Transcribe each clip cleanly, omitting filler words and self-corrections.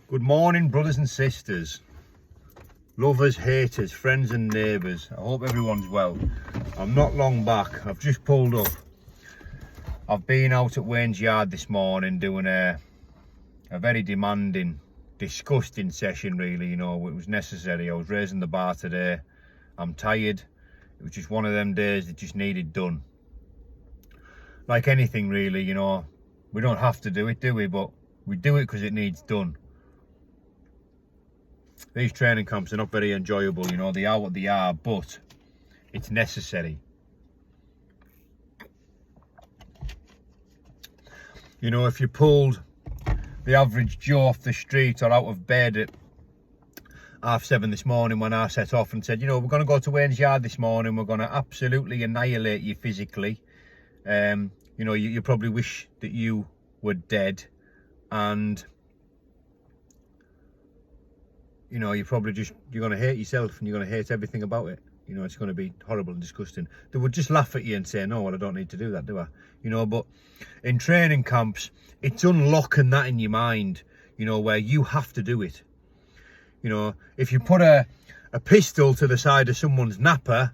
Good morning, brothers and sisters, lovers, haters, friends and neighbours. I hope everyone's well. I'm not long back. I've just pulled up. I've been out at Wayne's Yard this morning doing a very demanding, disgusting session, really. You know, it was necessary. I was raising the bar today. I'm tired. It was just one of them days that just needed done. Like anything, really, you know. We don't have to do it, do we? But we do it because it needs done. These training camps are not very enjoyable, you know, they are what they are, but it's necessary. You know, if you pulled the average Joe off the street or out of bed at 7:30 this morning when I set off and said, you know, we're going to go to Wayne's Yard this morning, we're going to absolutely annihilate you physically. You know, you probably wish that you were dead, and you know, you're going to hate yourself and you're going to hate everything about it. You know, it's going to be horrible and disgusting. They would just laugh at you and say, no, well, I don't need to do that, do I? You know, but in training camps, it's unlocking that in your mind, you know, where you have to do it. You know, if you put a pistol to the side of someone's napper,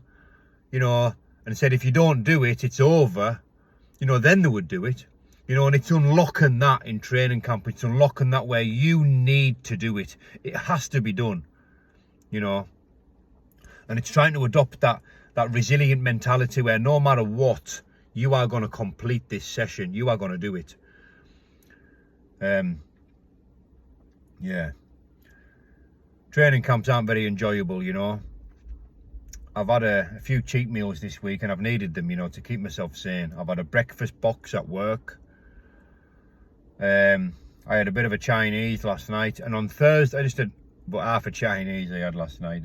you know, and said, if you don't do it, it's over, you know, then they would do it. You know, and it's unlocking that in training camp. It's unlocking that where you need to do it. It has to be done, you know. And it's trying to adopt that resilient mentality where no matter what, you are going to complete this session. You are going to do it. Yeah. Training camps aren't very enjoyable, you know. I've had a few cheat meals this week and I've needed them, you know, to keep myself sane. I've had a breakfast box at work. I had a bit of a Chinese last night, and on Thursday I just had about half a Chinese I had last night,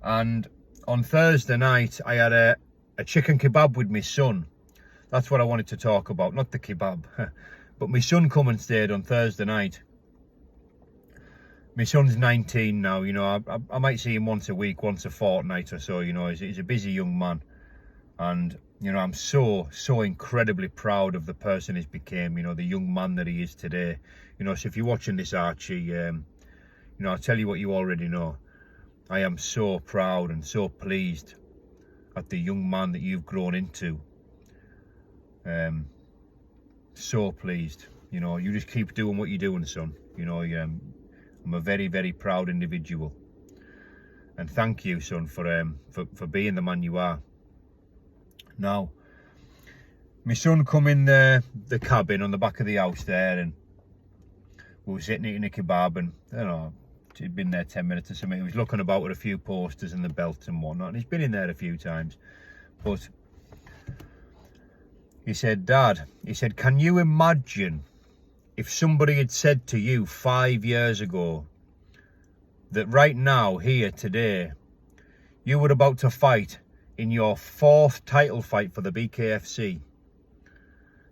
and on Thursday night I had a chicken kebab with my son. That's what I wanted to talk about, not the kebab. But my son come and stayed on Thursday night. My son's 19 now, you know. I might see him once a week, once a fortnight or so, you know. He's a busy young man, and you know, I'm so incredibly proud of the person he's became, you know, the young man that he is today. You know, so if you're watching this, Archie, you know, I'll tell you what you already know. I am so proud and so pleased at the young man that you've grown into. So pleased. You know, you just keep doing what you're doing, son. You know, I'm a very, very proud individual. And thank you, son, for being the man you are. Now, my son come in the cabin on the back of the house there, and we were sitting eating a kebab, and I don't know, he'd been there 10 minutes or something. He was looking about with a few posters and the belt and whatnot, and he's been in there a few times. But he said, Dad, he said, can you imagine if somebody had said to you 5 years ago that right now, here, today, you were about to fight in your 4th title fight for the BKFC,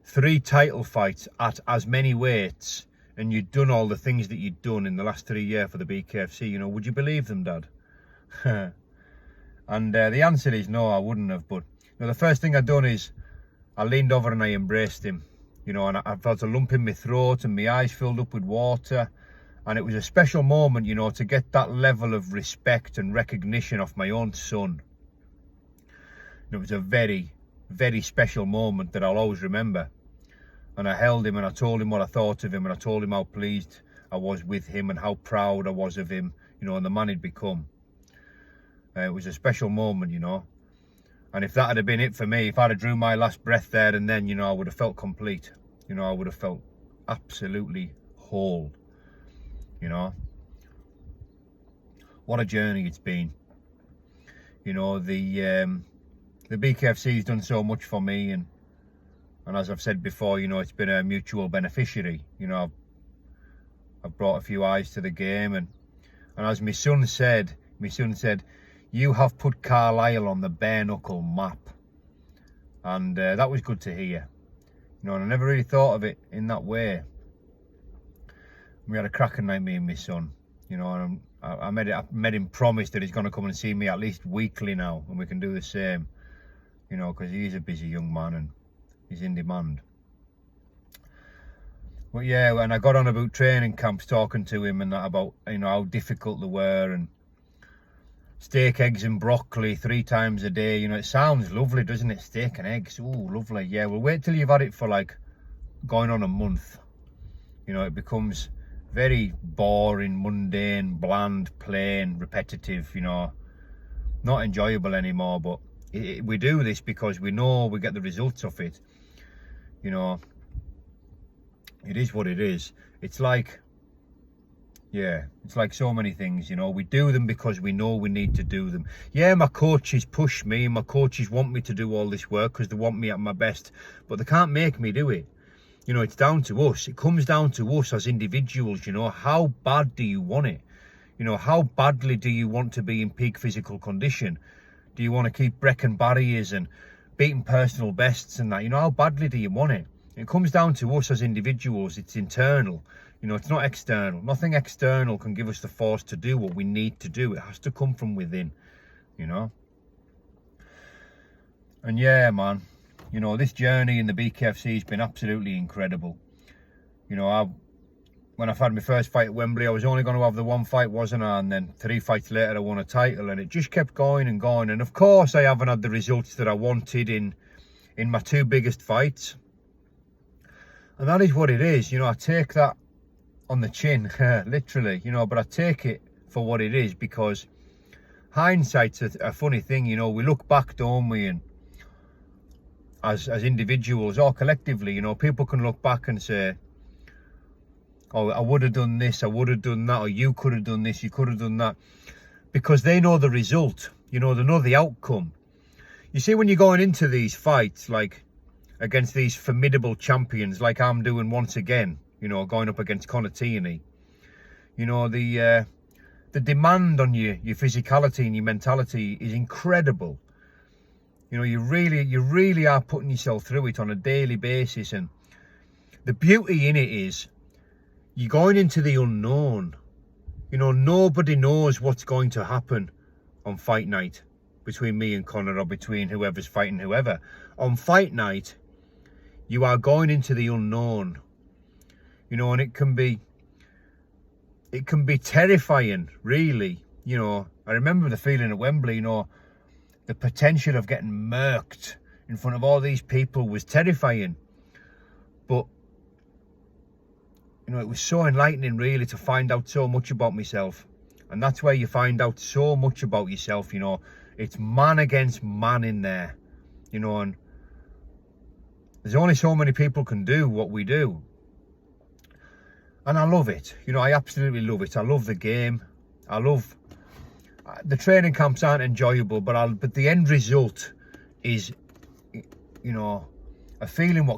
3 title fights at as many weights, and you'd done all the things that you'd done in the last 3 years for the BKFC, you know, would you believe them, Dad? And the answer is no, I wouldn't have. But you know, the first thing I done is I leaned over and I embraced him, you know, and I felt a lump in my throat and my eyes filled up with water. And it was a special moment, you know, to get that level of respect and recognition off my own son. It was a very, very special moment that I'll always remember. And I held him and I told him what I thought of him, and I told him how pleased I was with him and how proud I was of him, you know, and the man he'd become. It was a special moment, you know. And if that had been it for me, if I'd have drew my last breath there and then, you know, I would have felt complete. You know, I would have felt absolutely whole, you know. What a journey it's been. You know, the BKFC has done so much for me, and as I've said before, you know, it's been a mutual beneficiary. You know, I've brought a few eyes to the game, and as my son said, you have put Carlisle on the bare knuckle map, and that was good to hear. You know, and I never really thought of it in that way. We had a cracking night, me and my son. You know, and I made him promise that he's going to come and see me at least weekly now, and we can do the same. You know, because he's a busy young man and he's in demand. But yeah, when I got on about training camps, talking to him and that about, you know, how difficult they were, and steak, eggs and broccoli 3 times a day, you know, it sounds lovely, doesn't it? Steak and eggs, ooh, lovely. Yeah, well, wait till you've had it for like going on a month. You know, it becomes very boring, mundane, bland, plain, repetitive, you know, not enjoyable anymore. But we do this because we know we get the results of it. You know, it is what it is. It's like, yeah, it's like so many things, you know. We do them because we know we need to do them. Yeah, my coaches push me, my coaches want me to do all this work because they want me at my best, but they can't make me do it. You know, it's down to us. It comes down to us as individuals, you know. How bad do you want it? You know, how badly do you want to be in peak physical condition? Do you want to keep breaking barriers and beating personal bests and that? You know, how badly do you want it? It comes down to us as individuals. It's internal. You know, it's not external. Nothing external can give us the force to do what we need to do. It has to come from within, you know. And yeah, man, you know, this journey in the BKFC has been absolutely incredible. You know, when I've had my first fight at Wembley, I was only going to have the 1 fight, wasn't I? And then 3 fights later, I won a title, and it just kept going and going. And of course, I haven't had the results that I wanted in my 2 biggest fights. And that is what it is. You know, I take that on the chin, literally, you know, but I take it for what it is, because hindsight's a funny thing, you know. We look back, don't we, and as individuals or collectively, you know, people can look back and say, oh, I would have done this, I would have done that, or you could have done this, you could have done that, because they know the result, you know, they know the outcome. You see, when you're going into these fights, like against these formidable champions, like I'm doing once again, you know, going up against Conor Tierney, you know, the demand on your physicality and your mentality is incredible. You know, you really are putting yourself through it on a daily basis. And the beauty in it is you're going into the unknown. You know, nobody knows what's going to happen on fight night between me and Conor, or between whoever's fighting whoever. On fight night, you are going into the unknown. You know, and it can be terrifying, really. You know, I remember the feeling at Wembley, you know, the potential of getting murked in front of all these people was terrifying. But, you know, it was so enlightening, really, to find out so much about myself. And that's where you find out so much about yourself, you know. It's man against man in there, you know, and there's only so many people can do what we do. And I love it. You know, I absolutely love it. I love the game. I love... The training camps aren't enjoyable, but the end result is, you know, a feeling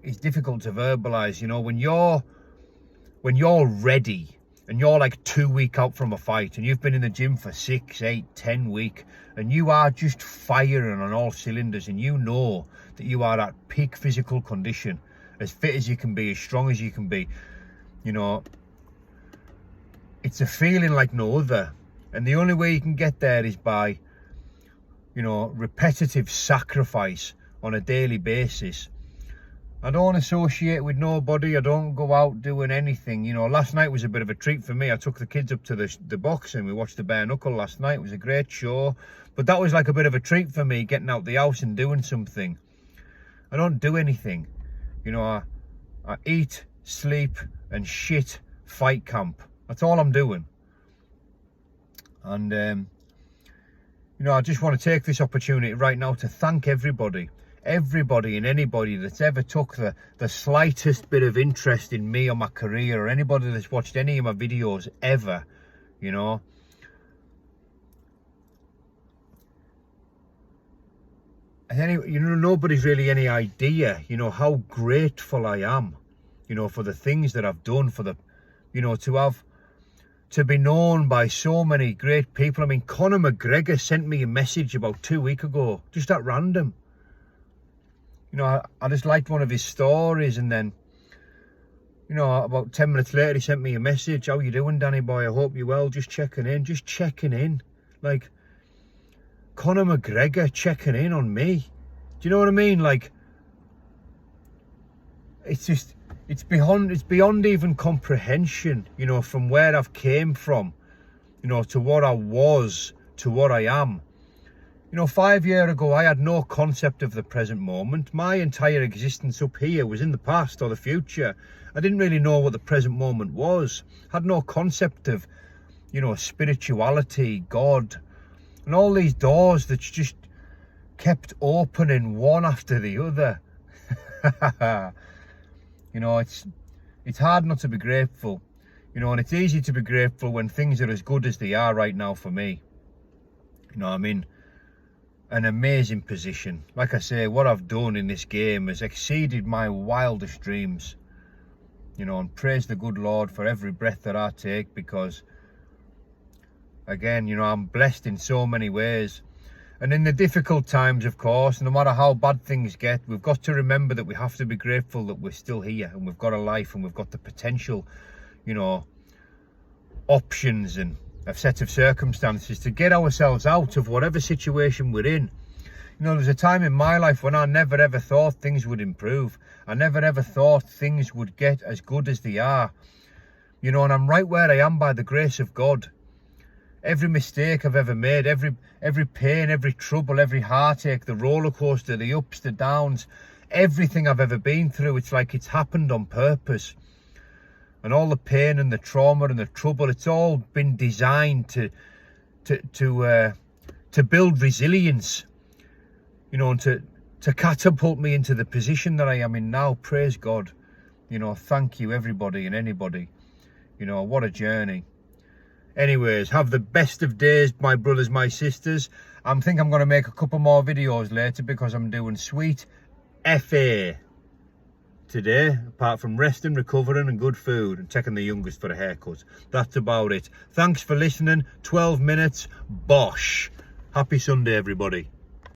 is difficult to verbalise. You know, when you're ready and you're like 2 weeks out from a fight and you've been in the gym for 6, 8, 10 weeks and you are just firing on all cylinders, and you know that you are at peak physical condition, as fit as you can be, as strong as you can be. You know, it's a feeling like no other. And the only way you can get there is by, you know, repetitive sacrifice on a daily basis. I don't associate with nobody. I don't go out doing anything. You know, last night was a bit of a treat for me. I took the kids up to the box and we watched the bare knuckle last night. It was a great show. But that was like a bit of a treat for me, getting out the house and doing something. I don't do anything. You know, I eat, sleep and shit fight camp. That's all I'm doing. And you know, I just want to take this opportunity right now to thank everybody and anybody that's ever took the slightest bit of interest in me or my career, or anybody that's watched any of my videos ever. You know, and you know, nobody's really any idea, you know, how grateful I am, you know, for the things that I've done, for the, you know, to be known by so many great people. I mean, Conor McGregor sent me a message about 2 weeks ago, just at random. You know, I just liked one of his stories, and then, you know, about 10 minutes later, he sent me a message. How you doing, Danny boy? I hope you're well. Just checking in. Like, Conor McGregor checking in on me. Do you know what I mean? Like, it's it's beyond even comprehension, you know, from where I've came from, you know, to what I was, to what I am. You know, 5 years ago, I had no concept of the present moment. My entire existence up here was in the past or the future. I didn't really know what the present moment was. I had no concept of, you know, spirituality, God, and all these doors that just kept opening one after the other. You know, it's hard not to be grateful, you know, and it's easy to be grateful when things are as good as they are right now for me. You know, I'm in an amazing position. Like I say, what I've done in this game has exceeded my wildest dreams. You know, and praise the good Lord for every breath that I take, because, again, you know, I'm blessed in so many ways. And in the difficult times, of course, no matter how bad things get, we've got to remember that we have to be grateful that we're still here and we've got a life and we've got the potential, you know, options and a set of circumstances to get ourselves out of whatever situation we're in. You know, there's a time in my life when I never ever thought things would improve. I never ever thought things would get as good as they are. You know, and I'm right where I am by the grace of God. Every mistake I've ever made, every pain, every trouble, every heartache, the roller coaster, the ups, the downs, everything I've ever been through, it's like it's happened on purpose. And all the pain and the trauma and the trouble, it's all been designed to build resilience, you know, and to catapult me into the position that I am in now. Praise God. You know, thank you everybody and anybody. You know, what a journey. Anyways, have the best of days, my brothers, my sisters. I think I'm going to make a couple more videos later because I'm doing sweet FA today, apart from resting, recovering and good food and taking the youngest for a haircut. That's about it. Thanks for listening. 12 minutes. Bosh. Happy Sunday, everybody.